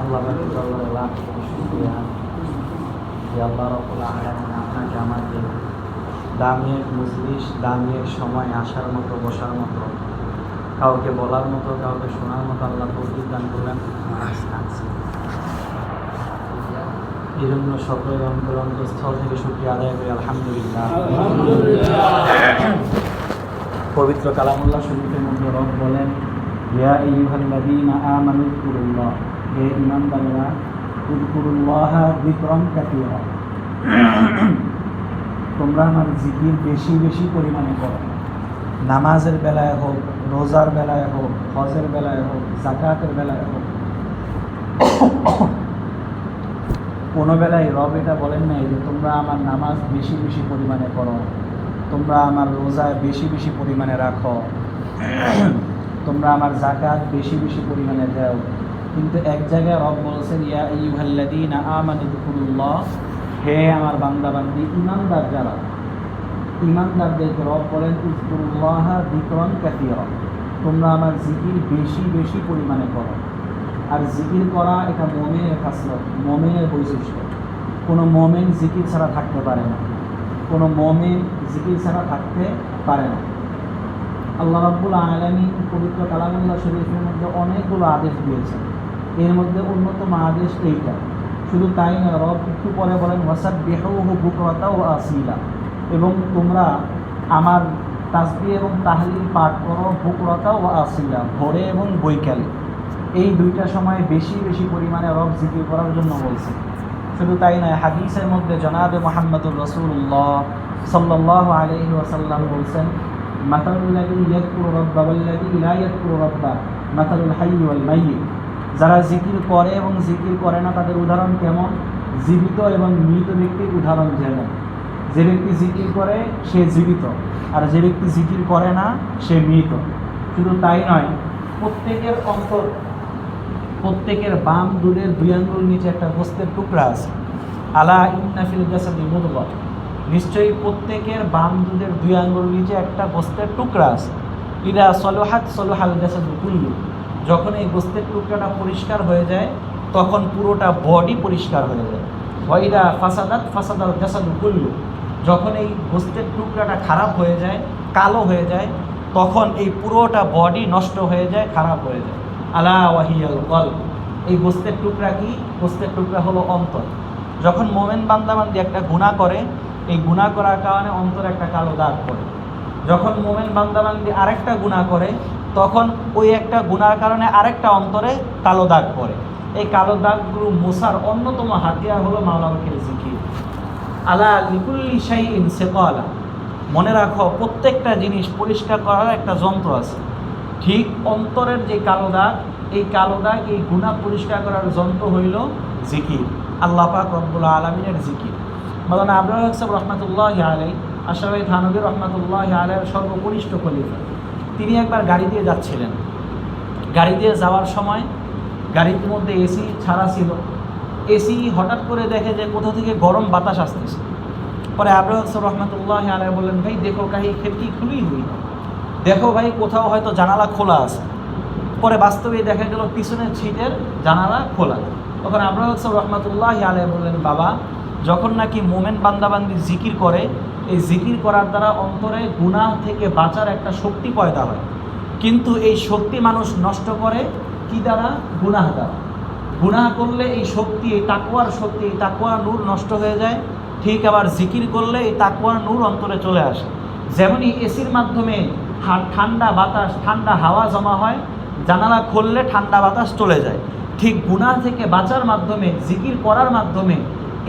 আল্লাহ লাখ শুকরিয়া যে আল্লাহ রাব্বুল আলামিন আপনাকে আমাকে দামি এক মজলিস, দামি এক সময় আসার মতো, বসার মতো, কাউকে বলার মতো, কাউকে শোনার মতো আল্লাহ তৌফিক দান করলেন। এই জন্য সকলের অন্তরস্থল থেকে শুকরিয়া আদায় করি, আলহামদুলিল্লাহ। পবিত্র কালামুল্লাহ শরীফের মধ্যে রব বলেন, ইয়া আইয়ুহাল্লাযীনা আমানু যকুরুল্লাহ, হে ঈমানদারেরা যকুরুল্লাহা যিকরান কাসীরা, তোমরা আমার জিকির বেশি বেশি পরিমাণে করো। নামাজের বেলায় হোক, রোজার বেলায় হোক, হজের বেলায় হোক, যাকাতের বেলায় হোক, কোনো বেলায় রব এটা বলেন নাই যে তোমরা আমার নামাজ বেশি বেশি পরিমাণে করো, তোমরা আমার রোজায় বেশি বেশি পরিমাণে রাখো, তোমরা আমার যাকাত বেশি বেশি পরিমাণে দাও। কিন্তু এক জায়গায় রব বলছেন, ইয়া আইয়ুহাল্লাযীনা আমানু যকুরুল্লাহ, হে আমার বান্দা বান্দি, ঈমানদার যারা, ঈমানদারদেরকে রব বলেন উযকুরুল্লাহা যিকরান কাসীরা, তোমরা আমার জিকির বেশি বেশি পরিমাণে করো। আর জিকির করা এটা মুমিনের খাসলত, মুমিনের বৈশিষ্ট্য। কোনো মুমিন জিকির ছাড়া থাকতে পারে না, কোনো মুমিন জিকির ছাড়া থাকতে পারে না। আল্লাহ রাব্বুল আলামিন পবিত্র কালামুল্লাহ শরীফের মধ্যে অনেকগুলো আদেশ দিয়েছেন, এর মধ্যে অন্যতম আদেশ এইটা। শুধু তাই নয়, রব একটু পরে বলেন ওয়াসাব্বিহুহু বুকরাতাও ওয়া আসীলা, এবং তোমরা আমার তাসবিহ এবং তাহলিল পাঠ করো বুকরাতাও ওয়া আসীলা, ভোরে এবং বৈকালে। এই দুইটা সময়ে বেশি বেশি পরিমাণে রব জিকির করার জন্য বলছে। শুধু তাই নয়, হাদিসের মধ্যে জনাবে মুহাম্মদুর রাসূলুল্লাহ সাল্লাল্লাহু আলাইহি ওয়াসাল্লাম বলছেন, মাতালুল্লাযী ইয়াযকুরু রাব্বা ওয়াল্লাযী লা ইয়াযকুরু রাব্বা মাতালুল হাইয়্যি ওয়াল মাইয়্যিত, যারা জিকির করে এবং জিকির করে না তাদের উদাহরণ কেমন? জীবিত এবং মৃত ব্যক্তির উদাহরণ যেমন। যে ব্যক্তি জিকির করে সে জীবিত, আর যে ব্যক্তি জিকির করে না সে মৃত। শুধু তাই নয়, প্রত্যেকের অন্তর, প্রত্যেকের বাম দুধের 2 আঙ্গুল নিচে একটা গোস্তের টুকরা আছে। আলা ইন্না ফিল জাসাদি মুদগাহ, নিশ্চয়ই প্রত্যেকের বাম দুধের 2 আঙ্গুল নিচে একটা গোস্তের টুকরা আছে। ইদা সলহাত সলহাল জাসাদু কুল্লু, যখন এই গোস্তের টুকরাটা পরিষ্কার হয়ে যায় তখন পুরোটা বডি পরিষ্কার হয়ে যায়। ওয়াইদা ফাসাদাত ফাসাদাল জাসাদু কুল্লু, যখন এই গোস্তের টুকরাটা খারাপ হয়ে যায়, কালো হয়ে যায়, তখন এই পুরোটা বডি নষ্ট হয়ে যায়, খারাপ হয়ে যায়। আলা ওয়াহিয়াল কলব, এই গোস্তের টুকরা কি? গোস্তের টুকরা হলো অন্তর। যখন মোমেন বান্দাবান্দি একটা গুনাহ করে, এই গুনাহ করার কারণে অন্তরে একটা কালো দাগ পড়ে। যখন মোমেন বান্দাবান্দি আরেকটা গুনাহ করে, তখন ওই একটা গুনার কারণে আরেকটা অন্তরে কালো দাগ পড়ে। এই কালো দাগগুলো মোছার অন্যতম হাতিয়ার হলো মাওলা পাকের জিকির। আলা লিকুল্লি শাইইন সিকালা, মনে রাখো প্রত্যেকটা জিনিস পরিষ্কার করার একটা যন্ত্র আছে। ঠিক অন্তরের যে কালো দাগ, এই কালো দাগ, এই গুনাহ পরিষ্কার করার যন্ত্র হইল জিকির, আল্লাহ পাক রব্বুল আলামিনের জিকির। মাওলানা আবরার সাহেব রহমাতুল্লাহি আলাইহি, আশরাফি থানভী রহমাতুল্লাহি আলাইহির সর্বকনিষ্ঠ খলিফা, তিনি একবার গাড়ি দিয়ে যাচ্ছিলেন। গাড়ি দিয়ে যাওয়ার সময় গাড়ির মধ্যে এসি ছাড়া ছিল। এসি হঠাৎ করে দেখে যে কোথা থেকে গরম বাতাস আসতেছে। পরে আবরার সাহেব রহমাতুল্লাহি আলাইহি বললেন, ভাই দেখো কাহি খিড়কি খুলি হুই, দেখো ভাই কোথাও হয়তো জানালা খোলা আছে। পরে বাস্তবে দেখা গেল পিছনের সিটের জানালা খোলা। তখন আবরার সাহেব রহমাতুল্লাহি আলাইহি বললেন, বাবা, যখন নাকি মোমেন বান্দাবান্দি জিকির করে, এই জিকির করার দ্বারা অন্তরে গুনাহ থেকে বাঁচার একটা শক্তি পয়দা হয়। কিন্তু এই শক্তি মানুষ নষ্ট করে কি দ্বারা? গুনাহ দ্বারা। গুনাহ করলে এই শক্তি, এই তাকওয়ার শক্তি, এই তাকওয়ার নূর নষ্ট হয়ে যায়। ঠিক আবার জিকির করলে এই তাকওয়ার নূর অন্তরে চলে আসে। যেমনই এসির মাধ্যমে ঠান্ডা বাতাস, ঠান্ডা হাওয়া জমা হয়, জানালা খুললে ঠান্ডা বাতাস চলে যায়, ঠিক গুনাহ থেকে বাঁচার মাধ্যমে, জিকির করার মাধ্যমে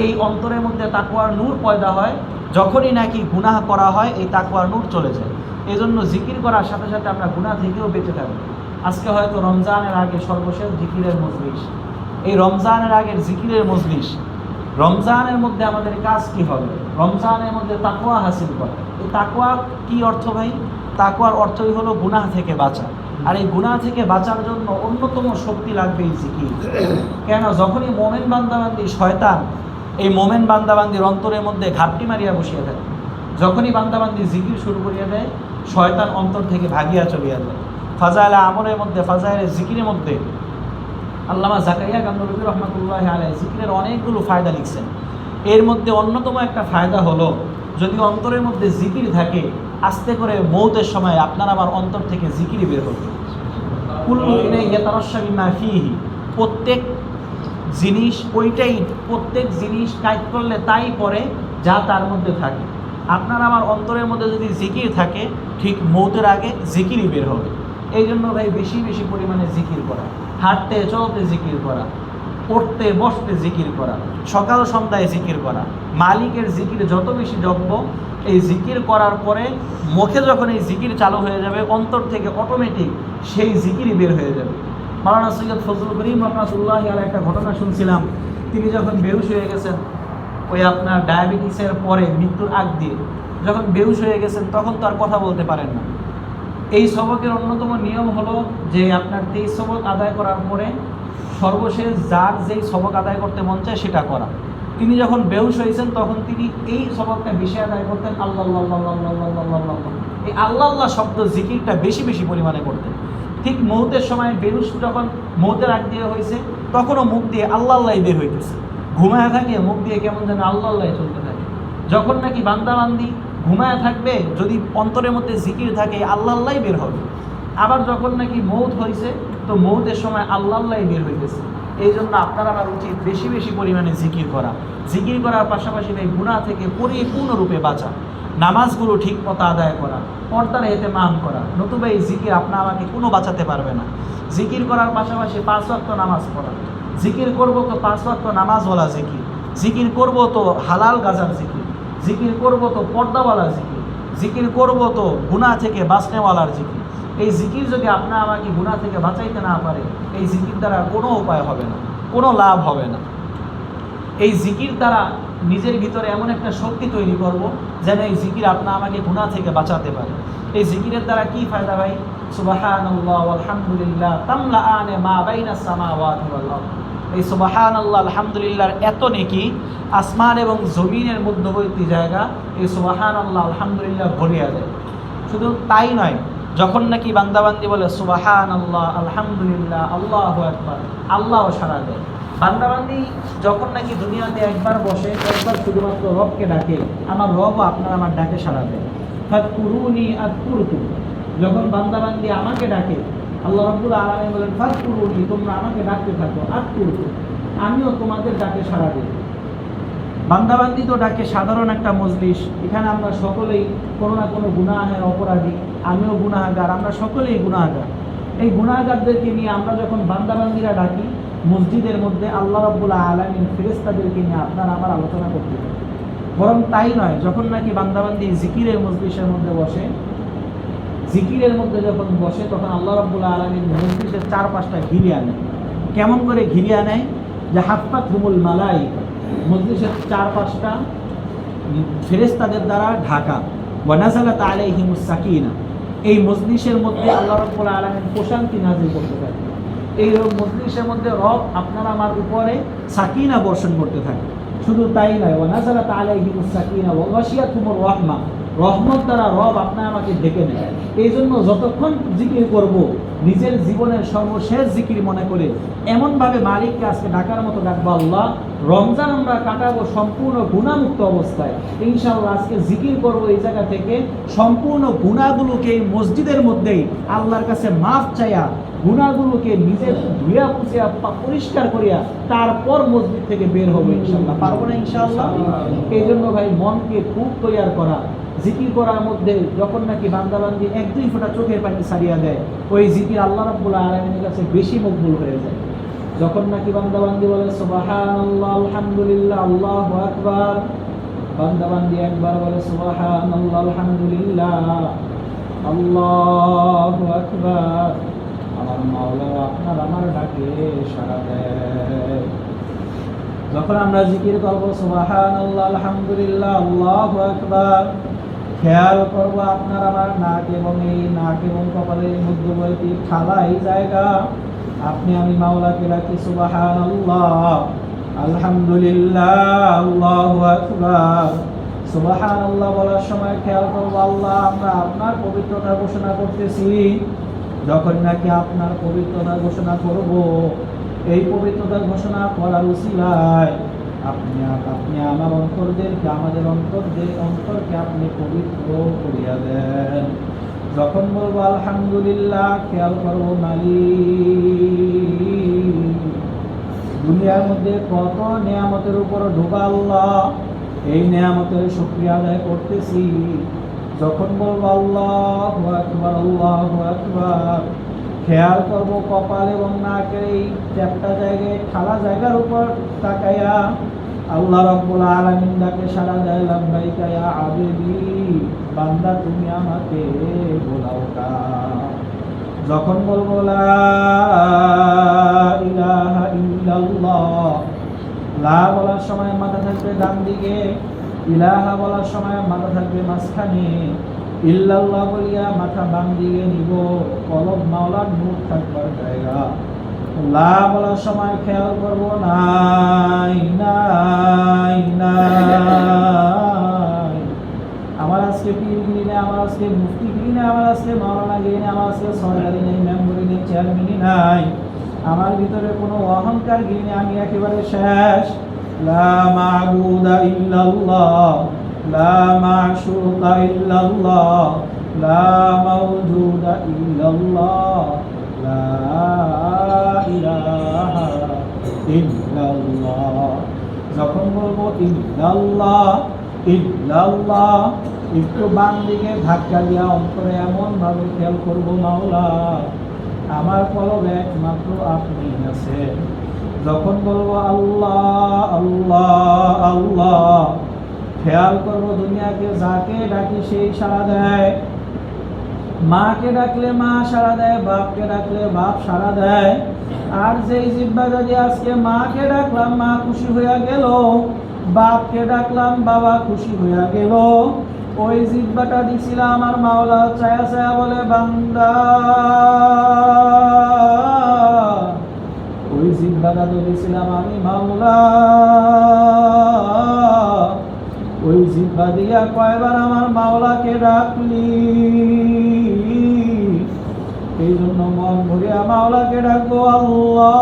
এই অন্তরের মধ্যে তাকওয়ার নূর পয়দা হয়। যখনই নাকি গুনাহ করা হয়, এই তাকওয়ার নূর চলে যায়। এই জন্য জিকির করার সাথে সাথে আমরা গুনাহ থেকেও বেঁচে থাকবো। আজকে হয়তো রমজানের আগে সর্বশেষ জিকিরের মজলিস, এই রমজানের আগের জিকিরের মজলিস। রমজানের মধ্যে আমাদের কাজ কি হবে? রমজানের মধ্যে তাকওয়া হাসিল করা। এই তাকওয়া কি অর্থ ভাই? তাকওয়ার অর্থই হলো গুনাহ থেকে বাঁচা। আর এই গুনাহ থেকে বাঁচার জন্য অন্যতম শক্তি লাগবে এই জিকির। কেন? যখনই মোমেন বান্দাবান্দি, শয়তান এই মোমেন বান্দাবান্দির অন্তরের মধ্যে ঘাপটি মারিয়া বসিয়া থাকে, যখনই বান্দাবান্দি জিকির শুরু করিয়া দেয়, শয়তান অন্তর থেকে ভাগিয়া চলিয়া যায়। ফাজাইলে আমলের মধ্যে, ফাজাইলে জিকিরের মধ্যে আল্লামা জাকারিয়া কান্দলবী রহমাতুল্লাহি আলাইহি জিকিরের অনেকগুলো ফায়দা লিখছেন। এর মধ্যে অন্যতম একটা ফায়দা হলো, যদি অন্তরের মধ্যে জিকির থাকে, আস্তে করে মৌতের সময় আপনার আমার অন্তর থেকে জিকির বের হবে। কুল্লু ইলাইহি তারাশা বিমা ফীহি, প্রত্যেক জিনিস ওইটাই, প্রত্যেক জিনিস কাজ করলে তাই পরে যা তার মধ্যে থাকে। আপনার আমার অন্তরের মধ্যে যদি জিকির থাকে, ঠিক মৌতের আগে জিকিরই বের হবে। এই জন্য ভাই বেশি বেশি পরিমাণে জিকির করা, হাঁটতে চলতে জিকির করা, পড়তে বসতে জিকির করা, সকাল সন্ধ্যায় জিকির করা। মালিকের জিকির যত বেশি জপব, এই জিকির করার পরে মুখে যখন এই জিকির চালু হয়ে যাবে, অন্তর থেকে অটোমেটিক সেই জিকিরই বের হয়ে যাবে। মাওলানা সৈয়দ ফজলুল করিম রহমাতুল্লাহি আলাইহি একটা ঘটনা শুনছিলাম। তিনি যখন বেহুশ হয়ে গেছেন, ওই আপনার ডায়াবেটিসের পরে মৃত্যুর আগ দিয়ে যখন বেহুশ হয়ে গেছেন, তখন তো আর কথা বলতে পারেন না। এই সবকের অন্যতম নিয়ম হলো যে আপনার 23 সবক আদায় করার পরে সর্বশেষ যার যেই সবক আদায় করতে মন চায় সেটা করা। তিনি যখন বেহুশ হয়েছেন, তখন তিনি এই সবকটা বেশি আদায় করতেন, আল্লাহ আল্লাহ আল্লাহ আল্লাহ আল্লাহ। এই আল্লাহ আল্লাহ শব্দ জিকিরটা বেশি বেশি পরিমাণে করতেন। ঠিক মৌতের সময় বেহুশ যখন মৌতের আগ দিয়ে হয়েছে, তখনও মুখ দিয়ে আল্লাহ আল্লাহ বের হইতেছে। ঘুমায় থাকে, মুখ দিয়ে কেমন যেন আল্লাহ আল্লাহ চলতে থাকে। যখন নাকি বান্দাবান্দি ঘুমায় থাকবে, যদি অন্তরের মধ্যে জিকির থাকে, আল্লাহ আল্লাহ বের হবে। আবার যখন নাকি মৌত হয়েছে, তো মৌতের সময় আল্লাহ আল্লাহ বের হইতেছে। এই জন্য আপনার আমার উচিত বেশি বেশি পরিমাণে জিকির করা। জিকির করার পাশাপাশি ভাই গুনাহ থেকে পরিপূর্ণরূপে বাঁচা, নামাজগুলো ঠিক মতো আদায় করা, পর্দার এতেমাম করা। নতুবা এই জিকির আপনা আমাকে কোনো বাঁচাতে পারবে না। জিকির করার পাশাপাশি 5 ওয়াক্ত নামাজ পড়া। জিকির করব তো 5 ওয়াক্ত নামাজওয়ালা জিকির, জিকির করব তো হালাল গাজার জিকির, জিকির করব তো পর্দাওয়ালা জিকির, জিকির করব তো গুনাহ থেকে বাঁচনেওয়ালার জিকির। এই জিকির যদি আপনা আমাকে গুনাহ থেকে বাঁচাইতে না পারে, এই জিকির দ্বারা কোনো উপায় হবে না, কোনো লাভ হবে না। এই জিকির দ্বারা নিজের ভিতরে এমন একটা শক্তি তৈরি করব, যেন এই জিকির আপনা আমাকে গুনাহ থেকে বাঁচাতে পারে। এই জিকিরের দ্বারা কি ফায়দা ভাই? সুবহানাল্লাহ আলহামদুলিল্লাহ তামলাআনে মা বাইনাস সামাওয়াতি ওয়াল আরদ। এই সুবহানাল্লাহ আলহামদুলিল্লাহর এত নেকি, আসমান এবং জমিনের মধ্যবর্তী জায়গা এই সুবহানাল্লাহ আলহামদুলিল্লাহ ভরিয়া যায়। শুধু তাই নয়, যখন নাকি বান্দাবান্দি বলে সুবহানাল্লাহ আলহামদুলিল্লাহ আল্লাহু আকবার, আল্লাহও সাড়া দেয়। বান্দাবান্দি যখন নাকি দুনিয়াতে একবার বসে, একবার শুধুমাত্র রবকে ডাকে, আমার রবও আপনার আমার ডাকে সাড়া দেয়। ফাযকুরুনি আযকুরকুম, যখন বান্দাবান্দি আমাকে ডাকে, আল্লাহ রাব্বুল আলামিন বলেন ফাযকুরুনি, তোমরা আমাকে ডাকতে থাকো, আযকুরকুম, আমিও তোমাদের ডাকে সাড়া দেব। বান্দাবান্দি তো ডাকে সাধারণ একটা মজলিস, এখানে আমরা সকলেই কোনো না কোনো গুনাহের অপরাধী, আমিও গুনাহগার, আমরা সকলেই গুনাহগার। এই গুনাহগারদেরকে নিয়ে আমরা যখন বান্দাবান্দিরা ডাকি মসজিদের মধ্যে, আল্লাহ রাব্বুল আলামিন ফেরেশতাদেরকে নিয়ে আপনার আমার আলোচনা করতে থাকে। বরং তাই নয়, যখন নাকি বান্দাবান্দি জিকিরের মজলিসের মধ্যে বসে, জিকিরের মধ্যে যখন বসে, তখন আল্লাহ রাব্বুল আলামিন মজলিসের 4-5টা ঘিরিয়ে আনে। কেমন করে ঘিরিয়ে আনে? যে হাফাতহুমুল মালাইকা, মজলিসের 4-5টা ফেরেশতাদের দ্বারা ঢাকা। ওয়া নাযালাত আলাইহিমুস সাকিনা, এই মজলিসের মধ্যে আল্লাহ রাব্বুল আলামিন প্রশান্তি নাযিল করতে থাকে। এই মজলিসের মধ্যে রব আপনার আমার উপরে সাকিনা বর্ষণ করতে থাকে। শুধু তাই নয়, ওয়া নাযালাত আলাইহিমুস সাকিনা ওয়া গাশিয়াতুহুমুর রাহমা, রহমত দ্বারা রব আপনার আমাকে ডেকে নেয়। এই জন্য যতক্ষণ জিকির করব, নিজের জীবনের সর্বশেষ জিকির মনে করে এমনভাবে মালিককে আজকে ডাকার মতো ডাকবো, আল্লাহ রমজান আমরা কাটাবো সম্পূর্ণ গুনাহমুক্ত অবস্থায়। ইনশাআল্লাহ আজকে জিকির করব এই জায়গা থেকে, সম্পূর্ণ গুনাহগুলোকে এই মসজিদের মধ্যেই আল্লাহর কাছে মাফ চাইয়া, গুনাহগুলোকে নিজের ধুইয়া পুছিয়া পরিষ্কার করিয়া তারপর মসজিদ থেকে বের হবো ইনশাআল্লাহ। পারবো না ইনশাআল্লাহ? এই জন্য ভাই মনকে খুব তৈয়ার করা। জিকির করার মধ্যে যখন নাকি বান্দাবান্দি 1-2 ফোঁটা চোখের পানি ছাড়িয়া দেয়, ওই জিকির আল্লাহ রাব্বুল আলামিনের কাছে বেশি মকবুল হয়ে যায়। যখন নাকি বান্দাবান্দি বলে সুবহানাল্লাহ আলহামদুলিল্লাহ আল্লাহু আকবার, বান্দাবান্দি একবার বলে সুবহানাল্লাহ আলহামদুলিল্লাহ আল্লাহু আকবার, আমার মাওলা আপনার আমার ডাকে সাড়া দেয়। যখন আমরা জিকির করব সুবহানাল্লাহ আলহামদুলিল্লাহ আল্লাহু আকবার, খেয়াল করব আপনার আমার নাক এবং এই নাক এবং কপালের মধ্যবর্তী খালাই জায়গা, আপনি আমি মাওলাকে ডাকি সুবহানাল্লাহ আলহামদুলিল্লাহ আল্লাহু আকবার। সুবহানাল্লাহ বলার সময় খেয়াল করব আল্লাহ আমরা আপনার পবিত্রতা ঘোষণা করতেছি। যখন নাকি আপনার পবিত্রতা ঘোষণা করব, এই পবিত্রতার ঘোষণা করার উসিলায় আপনি আপনি আমার অন্তরদেরকে আমাদের অন্তরকে আপনি পবিত্র করিয়া দেন। যখন বলবো আলহামদুলিল্লাহ, খেয়াল করবো মালিক দুনিয়ার মধ্যে কত নিয়ামতের উপর ঢোকা আল্লাহ, এই নিয়ামতের শুকরিয়া আদায় করতেছি। যখন বলবো আল্লাহু আকবার আল্লাহু আকবার, খেয়াল করব কপাল এবং নাকের এই চ্যাপ্টা জায়গায় ঠালা জায়গার উপর তাকাইয়া আল্লাহ রাব্বুল আলামিন ডাকে সাড়া দেয়, লাব্বাইকা ইয়া আবদি, বান্দা তুমি আমাকে বোলাও না। যখন বলবো লা ইলাহা ইল্লাল্লাহ, লা বলার সময় মাথা থাকবে ডান দিকে, ইলাহা বলার সময় মাথা থাকবে মাঝখানে, ইল্লাল্লাহ বলিয়া মাথা বাম দিকে নিব, কলব মাওলার নূর থাকবার জায়গা। লা বলার সময় খেয়াল করব নাই নাই নাই, আমার আজকে পীরগিরি নেই, আমার আজকে মুফতিগিরি নেই, আমার আজকে মাওলানাগিরি নেই, আমার আজকে সরকারি নেই, মেম্বরি নেই, চেয়ারম্যানই নাই, আমার ভিতরে কোনো অহংকার গিরি নেই, আমি একেবারে শেষ। লা মা'বুদা ইল্লাল্লাহ, লা মা'শুকা ইল্লাল্লাহ, লা মাওজুদা ইল্লাল্লাহ, লা ইলাহা ইল্লাল্লাহ। যখন বলবো ইল্লাল্লাহ ইল্লাল্লাহ, একটু বাম দিকে ধাক্কা দিয়া অন্তরে এমন ভাবে খেয়াল করবো মাওলা আমার কলবে একমাত্র আপনি আছেন। যখন বলবো আল্লাহ আল্লাহ আল্লাহ, খেয়াল করবো দুনিয়াকে যাকে ডাকি সেই সাড়া দেয়, মাকে ডাকলে মা সাড়া দেয়, বাপকে ডাকলে বাপ সাড়া দেয়। আর যেই জিহ্বা যদি আজকে মাকে ডাকলাম মা খুশি হইয়া গেল, বাপকে ডাকলাম বাবা খুশি হইয়া গেল, ওই জিহ্বাটা দিছিলাম আমার মাওলা চায়া চায়া বলে বান্দা, ওই জিহ্বাটা দিছিলাম আমি মাওলা, ওই জিহ্বা দিয়া কয়বার আমার মাওলাকে ডাকলি। এই জন্য মন ভরিয়া মাওলাকে ডাকবো আল্লাহ,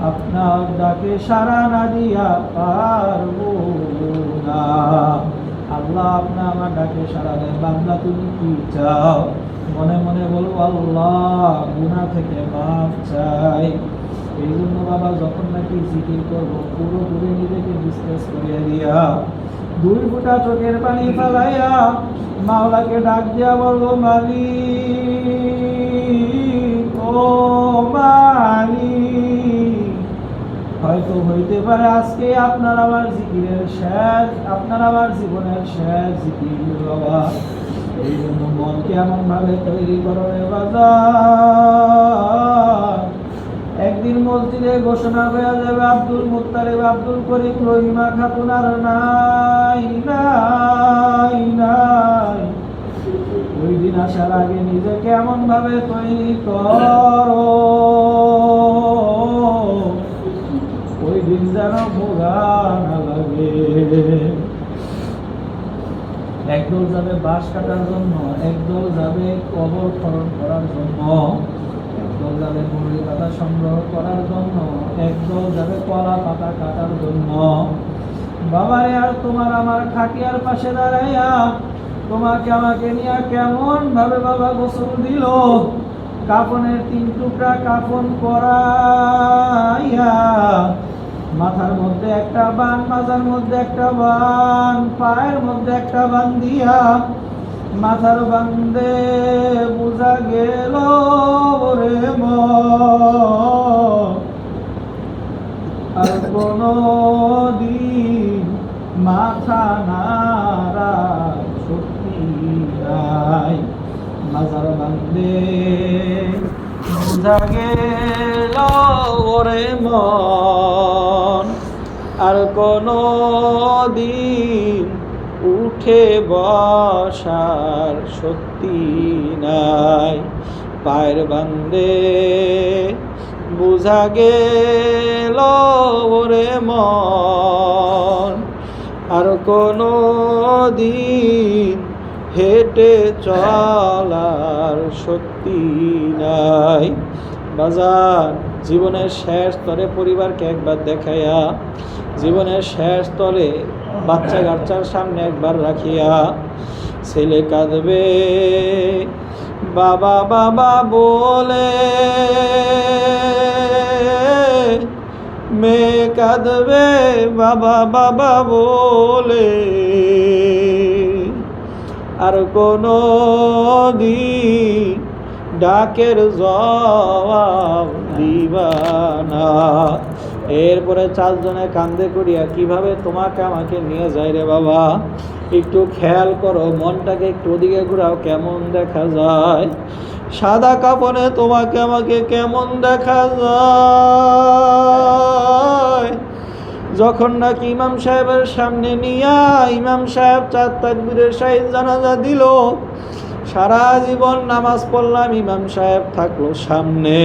আপনার ডাকে সাড়া না দিয়া পারবো না। আল্লাহ আপনি আমার ডাকে সাড়া দেন, বান্দা তুমি কি চাও? মনে মনে বলবো আল্লাহ গুনাহ থেকে মাফ চাই। এই জন্য বাবা যখন নাকি জিকির করবো পুরোপুরি নিজেকে বিশ্বাস করিয়া দিয়া দুই ফোঁটা চোখের পানি ফেলাইয়া মাওলাকে ডাক দিয়া বলবো মালিক ও মালিক, হয়তো হইতে পারে আজকে আপনার আমার জিকিরের শেষ, আপনার আমার জীবনের শেষ জিকির বাবা। এই জন্য মনকে এমন ভাবে তৈরি করো রে বাজার, একদিন মসজিদে ঘোষণা হয়ে যাবে আব্দুল মুত্তালিব আব্দুল করিম রহিমা খাতুন আর নাই নাই নাই। ওই দিন আসার আগে নিজেকে এমন ভাবে তৈরি করো, ওই দিন যেন ভোগা না লাগে। একদল যাবে বাঁশ কাটার জন্য, একদল যাবে কবর খনন করার জন্য, একদল যাবে মুরগি পাতা সংগ্রহ করার জন্য, একদল যাবে কলা পাতা কাটার জন্য। বাবারে আর তোমার আমার খাটিয়ার পাশে দাঁড়াইয়া তোমাকে আমাকে নিয়ে কেমন ভাবে বাবা গোসল দিল, কাফনের 3 টুকরা কাফন পরাইয়া, মাথার মধ্যে একটা বান, মাজার মধ্যে একটা বান, পায়ের মধ্যে একটা বান দিয়া মাথার বান্দে বুঝা গেল রে মন, আর কোনো দিন মাথা নাড়া শক্তি নাই। মাজার বান্দে বুঝা গেল রে মন, আর কোনো দিন উঠে বসার শক্তি নাই। পায়ের বান্দে বুঝা গেল রে মন, আর কোনো দিন হেঁটে চলার শক্তি মুক্তি নাই। বাজার, জীবনের শেষ স্তরে পরিবারকে একবার দেখাইয়া, জীবনের শেষ স্তরে বাচ্চা কাচ্চার সামনে একবার রাখিয়া, ছেলে কাঁদবে বাবা বাবা বলে, মেয়ে কাঁদবে বাবা বাবা বলে, আর কোনো দিন ডাকের জবাব দিবা না। এরপরে চারজনে কান্দে করিয়া কিভাবে তোমাকে আমাকে নিয়ে যায় রে বাবা, একটু খেয়াল করো, মনটাকে একটু ওদিকে ঘুরাও, কেমন দেখা যায় সাদা কাপড়ে তোমাকে আমাকে কেমন দেখা যায়। যখন নাকি ইমাম সাহেবের সামনে নিয়া ইমাম সাহেব 4 তাকবীরের শাহীদ জানাজা দিল, সারা জীবন নামাজ পড়লাম, ইমাম সাহেব থাকলো সামনে,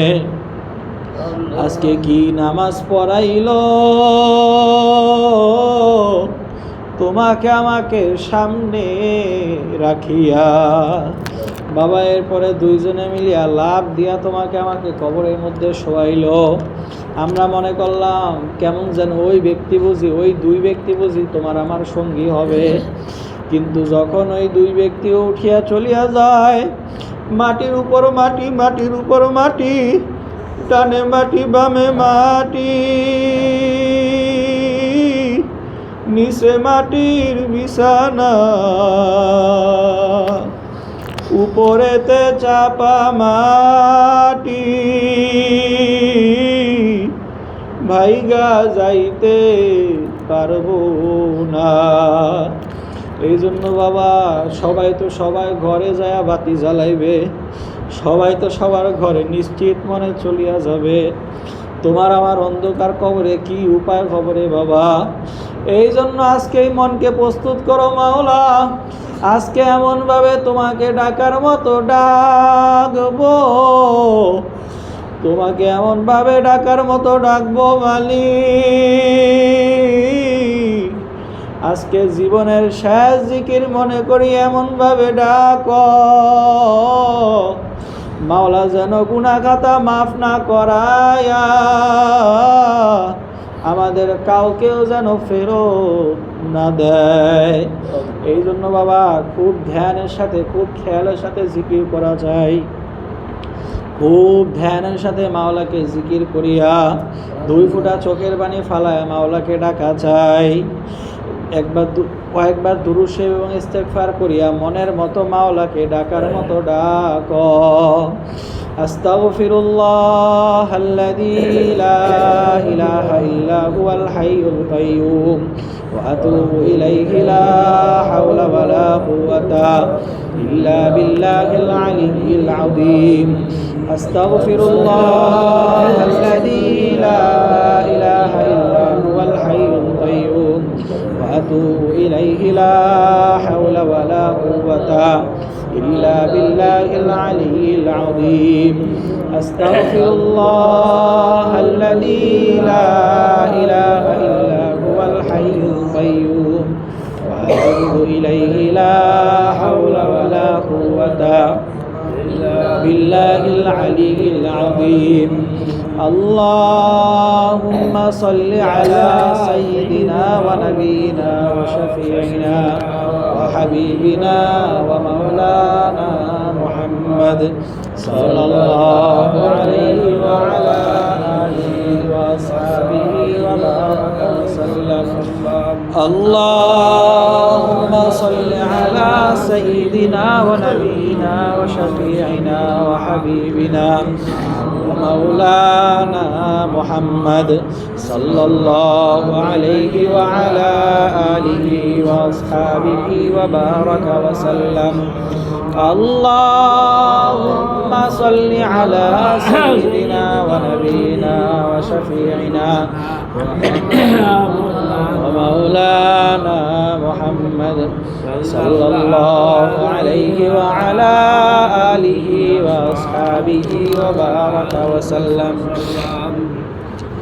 আজকে কি নামাজ পড়াইল তোমাকে আমাকে সামনে রাখিয়া। বাবা এরপরে দুইজনে মিলিয়া লাভ দিয়া তোমাকে আমাকে কবরের মধ্যে শোয়াইল। আমরা মনে করলাম কেমন যেন ওই ব্যক্তি বুঝি, ওই 2 ব্যক্তি বুঝি তোমার আমার সঙ্গী হবে। কিন্তু যখন ওই 2 ব্যক্তিও উঠিয়া চলিয়া যায়, মাটির উপর মাটি, মাটির উপর মাটি, ডানে মাটি বামে মাটি, নিচে মাটির বিছানা, উপরেতে চাপা মাটি, ভাইগা যাইতে পারবো না। এই জন্য বাবা, সবাই তো সবাই ঘরে যায় বাতি জ্বালাইবে, সবাই তো সবার ঘরে নিশ্চিত মনে চলিয়া যাবে। তোমার আমার অন্ধকার কবরে কি উপায় খবরে বাবা। এই জন্য আজকেই মনকে প্রস্তুত করো মাওলা, আজকে এমনভাবে তোমাকে ডাকার মতো ডাকবো, তোমাকে এমনভাবে ডাকার মতো ডাকবো মালিক। আজকে জীবনের শেষ জিকির মনে করি এমনভাবে ডাক মাওলা, যেন গুনাহ খাতা মাফ না করায়া আমাদের কাউকেও যেন ফেরত না দেয়। এই জন্য বাবা খুব ধ্যানের সাথে, খুব খেয়ালের সাথে জিকির করা যায়, খুব ধ্যানের সাথে মাওলাকে জিকির করিয়া 2 ফোঁটা চোখের পানি ফালায় মাওলাকে ডাকা চাই। কয়েকবার দুরূদ শরীফ এবং ইস্তেগফার করিয়া মনের মতো মাওলাকে ডাকার মতো ডাক। আস্তাগফিরুল্লাহাল্লাযী লা ইলাহা ইল্লা হুয়াল হাইয়ুল কাইয়্যুম ওয়া আতুবু ইলাইহি লা হাওলা ওয়া লা কুওয়াতা ইল্লা বিল্লাহিল আলিয়্যিল আযীম। আস্তাগফিরুল্লাহাল্লাযী লা ইলাহা ইল্লা হুয়াল হাইয়ুল কাইয়্যুম ওয়া আতুবু ইলাইহি লা হাওলা ওয়া লা কুওয়াতা ইল্লা বিল্লাহিল আলিয়্যিল আযীম। আস্তাগফিরুল্লাহাল্লাযী লা ইলাহা ইল্লা হুয়াল হাইয়ুল কাইয়্যুম ওয়া আতুবু ইলাইহি লা হাওলা ওয়া লা কুওয়াতা বিল্লাহিল আলিয়্যিল আযীম। আল্লাহুম্মা সাল্লি আলা সাইয়্যিদিনা ওয়া নাবিয়িনা ওয়া শাফিঈনা ওয়া হাবিবিনা ওয়া মাওলানা মুহাম্মদ সাল্লাল্লাহু আলাইহি ওয়া আলা আলিহি ওয়া আসহাবিহি ওয়া বারাকা ওয়া সাল্লাম। আল্লাহুম্মা সাল্লি আলা সাইয়্যিদিনা ওয়া নাবিয়িনা ওয়া শাফিঈনা ওয়া হাবিবিনা ওয়া মাওলানা মুহাম্মদ সাল্লাল্লাহু আলাইহি ওয়া আলা আলিহি ওয়া আসহাবিহি ওয়া বারাকা ওয়া সাল্লাম। আল্লাহুম্মা সাল্লি আলা সাইয়্যিদিনা ওয়া নাবিয়িনা ওয়া শাফিঈনা ওয়া মাওলানা মুহাম্মদ সাল্লাল্লাহু আলাইহি ওয়া আলা আলিহি ওয়া আসহাবিহি ওয়া বারাকা ওয়া সাল্লাম।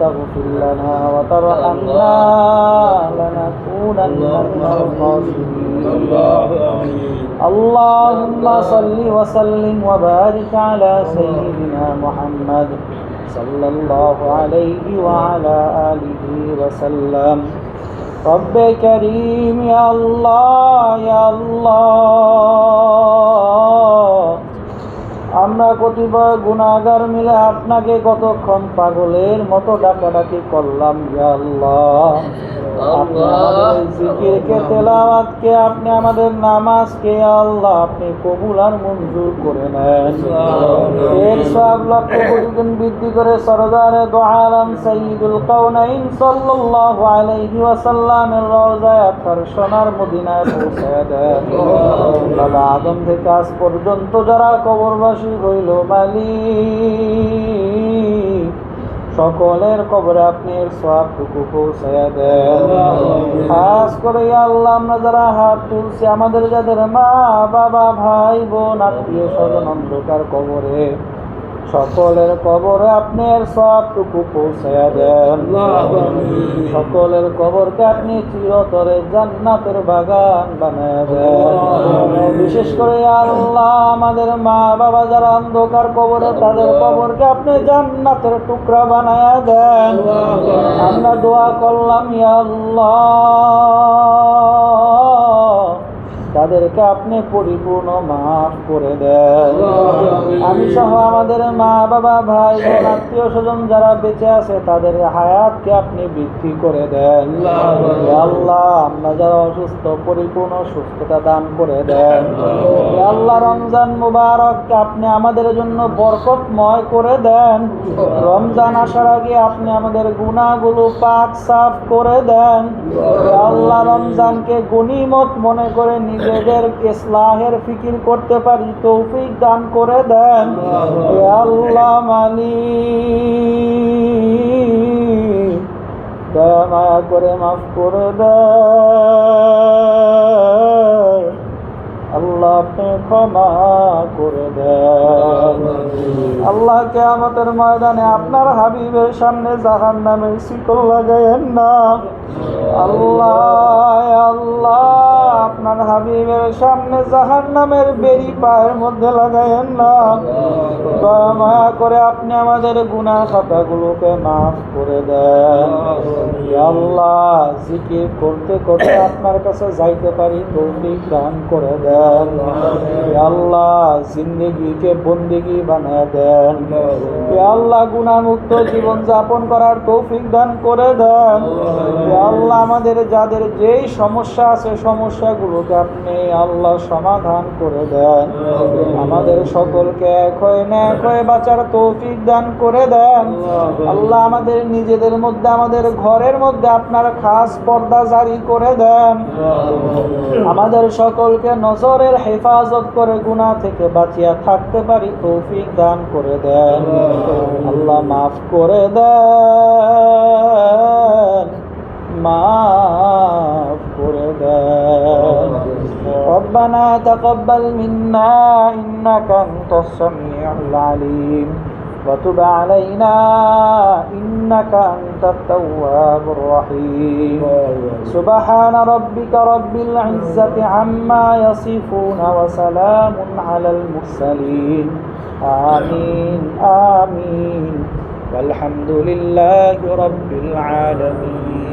تغفر لنا وترحمنا لنكونن من الخاسرين. اللهم صل وسلم وبارك على سيدنا محمد صلى الله عليه وعلى آله وسلم. رب كريم يا الله يا الله আমরা কতিপয় গুনাহগার মিলে আপনাকে কতক্ষণ পাগলের মতো ডাকাডাকি করলাম ইয়া আল্লাহ। আপনি আমাদের জিকিরকে, তেলাওয়াতকে, আপনি আমাদের নামাজকে ইয়া আল্লাহ আপনি কবুল আর মঞ্জুর করে নেন। এর সব লক্ষ কোটি গুণ বৃদ্ধি করে সরদারে দো আলম সাইয়্যিদুল কাউনাইন সাল্লাল্লাহু আলাইহি ওয়াসাল্লামের রওজায়ে আতহার সোনার মদিনায় পৌঁছায় দেন। বাবা আদম থেকে আজ পর্যন্ত যারা কবরবাসী হইল মালিক, সকলের কবরে আপনি এর সওয়াবটুকু পৌঁছায়া দেন। খাস করে ইয়া আল্লাহ আমরা যারা হাত তুলছি, আমাদের যাদের মা বাবা ভাই বোন আত্মীয় স্বজন অন্ধকার কবরে, সকলের কবরে আপনি এর সওয়াবটুকু পৌঁছায়া দেন। সকলের কবরকে আপনি চিরতরে জান্নাতের বাগান বানায় দেন। বিশেষ করে ইয়া আল্লাহ আমাদের মা বাবা যারা অন্ধকার কবরে, তাদের কবরকে আপনি জান্নাতের টুকরা বানায় দেন। আমরা দোয়া করলাম ইয়া আল্লাহ তাদেরকে আপনি পরিপূর্ণ মাফ করে দেন। আমি সহ আমাদের মা বাবা ভাই বোন আত্মীয় স্বজন যারা বেঁচে আছে, তাদের হায়াতকে আপনি বৃদ্ধি করে দেন। ইয়া আল্লাহ আমরা যারা অসুস্থ, পরিপূর্ণ সুস্থতা দান করে দেন। ইয়া আল্লাহ রমজান মুবারককে আপনি আমাদের জন্য বরকতময় করে দেন। রমজান আসার আগে আপনি আমাদের গুনাহগুলো পাক সাফ করে দেন। ইয়া আল্লাহ রমজানকে গনিমত মনে করে নিজেদের ইসলাহের ফিকির করতে পারি তৌফিক দান করে দেন। ইয়া আল্লাহ মালিক দয়া মায়া করে মাফ করে দেন। আল্লাহ আপনি ক্ষমা করে দেন। আল্লাহ কিয়ামতের ময়দানে আপনার হাবিবের সামনে জাহান্নামের শিকল লাগায়েন না। আল্লাহ আল্লাহ আপনার হাবিবের সামনে জাহান্নামের বেড়ি পায়ের মধ্যে লাগায়েন না। দয়া মায়া করে আপনি আমাদের গুনাহ খাতাগুলোকে মাফ করে দেন। ইয়া আল্লাহ জিকির করতে করতে আপনার কাছে যাইতে পারি তৌফিক দান করে দেন। ইয়া আল্লাহ জিন্দেগিকে বন্দেগি বানায় দেন। ইয়া আল্লাহ গুনাহমুক্ত জীবন যাপন করার তৌফিক দান করে দেন। ইয়া আল্লাহ আমাদের যাদের যেই সমস্যা আছে, সমস্যাগুলোকে আপনি আল্লাহ সমাধান করে দেন। আমাদের সকলকে এক হয়ে বাঁচার তৌফিক দান করে দেন। আল্লাহ আমাদের নিজেদের মধ্যে, আমাদের ঘরের মধ্যে আপনার খাস পর্দা জারি করে দেন। আমাদের সকলকে নজরের হেফাজত করে গুনাহ থেকে বাঁচিয়া থাকতে পারি তৌফিক দান করে দেন। আল্লাহ মাফ করে দেন, মাফ করে দেন। ربنا تقبل منا إنك أنت السميع العليم وتب علينا إنك أنت التواب الرحيم سبحان ربك رب العزة عما يصفون وسلام على المرسلين آمين آمين والحمد لله رب العالمين.